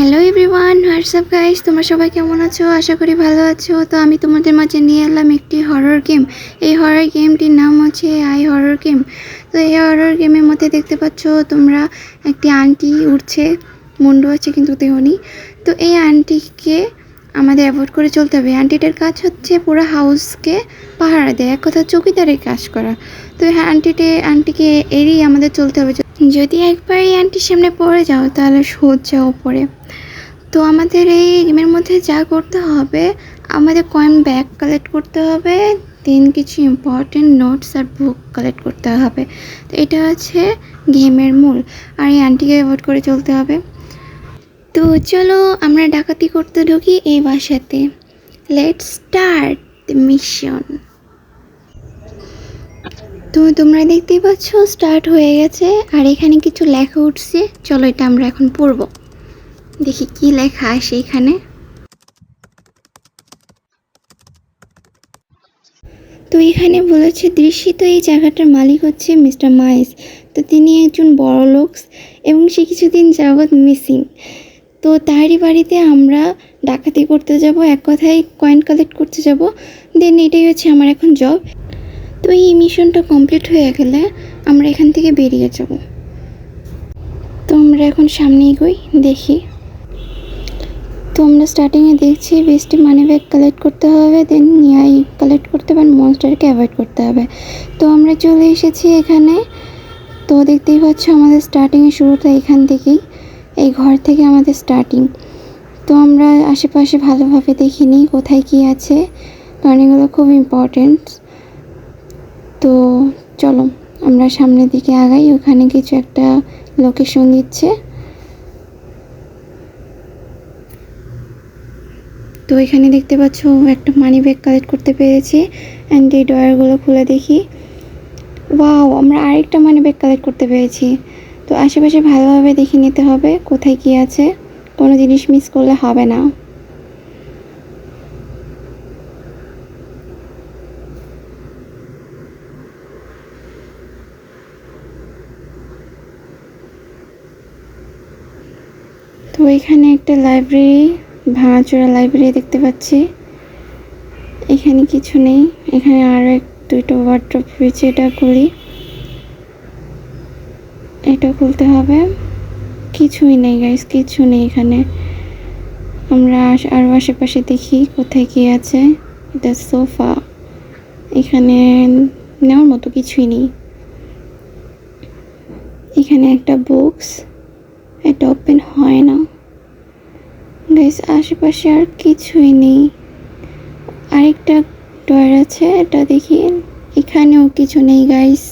Hello everyone, WhatsApp guys, তোমরা সবাই কেমন আছো? আশা করি ভালো আছো। তো আমি তোমাদের মাঝে নিয়ে এলাম একটি হরর গেম। এই হরর গেমটির নাম হচ্ছে আই হরর গেম। তো এই হরর গেমের মধ্যে দেখতে পাচ্ছ তোমরা একটি আন্টি উঠছে, মুন্ডু আছে কিন্তু দেহ নেই। তো এই আন্টিকে আমাদের অ্যাভয়েড করে চলতে হবে। আন্টিটার কাজ হচ্ছে পুরো হাউসকে পাহারা দেয়, এক কথা চৌকিদারের কাজ করা। তো এই আন্টিকে এড়িয়ে আমাদের চলতে হবে। যদি একবার এই আন্টির সামনে পড়ে যাও তাহলে সোজা ওপরে। তো আমাদের এই গেমের মধ্যে যা করতে হবে, আমাদের কয়েন ব্যাগ কালেক্ট করতে হবে, দেন কিছু ইম্পর্টেন্ট নোটস আর বুক কালেক্ট করতে হবে। তো এটা হচ্ছে গেমের মূল। আর এই আন্টিকে অ্যাভয়েড করে চলতে হবে। তো চলো আমরা ডাকাতি করতে ঢুকি এই বাসাতে। Let's start the mission. তো তোমরা দেখতেই পাচ্ছ স্টার্ট হয়ে গেছে, আর এখানে কিছু লেখা উঠছে। চলো এটা আমরা এখন পড়বো, দেখি কি লেখা আসে এখানে। তো এখানে বলেছে দৃশ্যিত এই জায়গাটার মালিক হচ্ছে মিস্টার মাইস। তো তিনি একজন বড় লোক এবং সে কিছুদিন যাবৎ মিসিং। তো তারই বাড়িতে আমরা ডাকাতি করতে যাব, এক কথায় কয়েন কালেক্ট করতে যাব। দেন এটাই হচ্ছে আমার এখন জব। তো এই মিশনটা কমপ্লিট হয়ে গেলে আমরা এখান থেকে বেরিয়ে যাব। তো আমরা এখন সামনে এগোই, দেখি। তো আমরা স্টার্টিংয়ে দেখছি বেস্টে মানি ব্যাগ কালেক্ট করতে হবে, দেন নিয়াই কালেক্ট করতে হবে, মনস্টারকে অ্যাভয়েড করতে হবে। তো আমরা চলে এসেছি এখানে। তো দেখতেই পাচ্ছ আমাদের স্টার্টিংয়ের শুরুটা এখান থেকেই, এই ঘর থেকে আমাদের স্টার্টিং। তো আমরা আশেপাশে ভালোভাবে দেখি নিই কোথায় কী আছে, কারণ এগুলো খুব ইম্পর্টেন্ট। তো চলো আমরা সামনের দিকে আগাই। ওখানে কিছু একটা লোকেশন দিচ্ছে। তো এখানে দেখতে পাচ্ছ একটা মানি ব্যাগ কালেক্ট করতে পেরেছি। অ্যান্ড এই ডয়ারগুলো খুলে দেখি, ওয়াও, আমরা আরেকটা মানি ব্যাগ কালেক্ট করতে পেরেছি। তো আশেপাশে ভালোভাবে দেখে নিতে হবে কোথায় কী আছে, কোনো জিনিস মিস করলে হবে না। তো এখানে একটা লাইব্রেরি, ভাঙাচোরা লাইব্রেরি দেখতে পাচ্ছি। এখানে কিছু নেই। এখানে আরও দুইটা ওয়ার্ড্রপ রয়েছে, এটা খুলি, এটা খুলতে হবে। কিছুই নেই গাইস, কিছু নেই এখানে। আমরা আরও আশেপাশে দেখি কোথায় কী আছে। এটা সোফা, এখানে নেওয়ার মতো কিছুই নেই। এখানে একটা বুকস, এটা ওপেন হয় না গাইস। আশেপাশে আর কিছুই নেই। আরেকটা ডয়ার আছে, এটা দেখি, এখানেও কিছু নেই গাইস,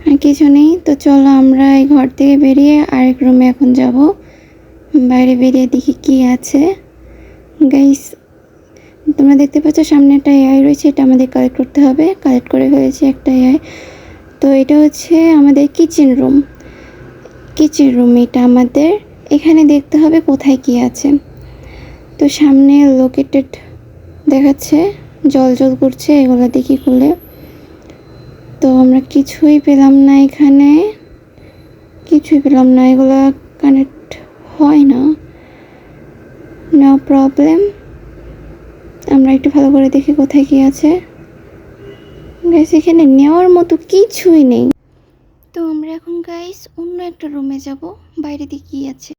আর কিছু নেই। তো চলো আমরা এই ঘর থেকে বেরিয়ে আরেক রুমে এখন যাব। বাইরে বেরিয়ে দেখি কি আছে গাইস। তোমরা দেখতে পাচ্ছ সামনে একটা এআই রয়েছে, এটা আমাদের কালেক্ট করতে হবে। কালেক্ট করে ফেলেছি একটা এআই। তো এটা হচ্ছে আমাদের কিচেন রুম। এটা আমাদের, এখানে দেখতে হবে কোথায় কি আছে। তো সামনে লোকেটেড দেখাচ্ছে, জল করছে, এগুলো দেখি খুলে। তো আমরা কিছুই পেলাম না এখানে, কিছুই পেলাম না, এগুলো কানেক্ট হয় না। নো প্রবলেম, আমরা একটু ভালো করে দেখি কোথায় কি আছে গাইস। এখানে নেওয়ার মতো কিছুই নেই। তো আমরা এখন গাইস অন্য একটা রুমে যাব, বাইরে দিয়ে কি আছে।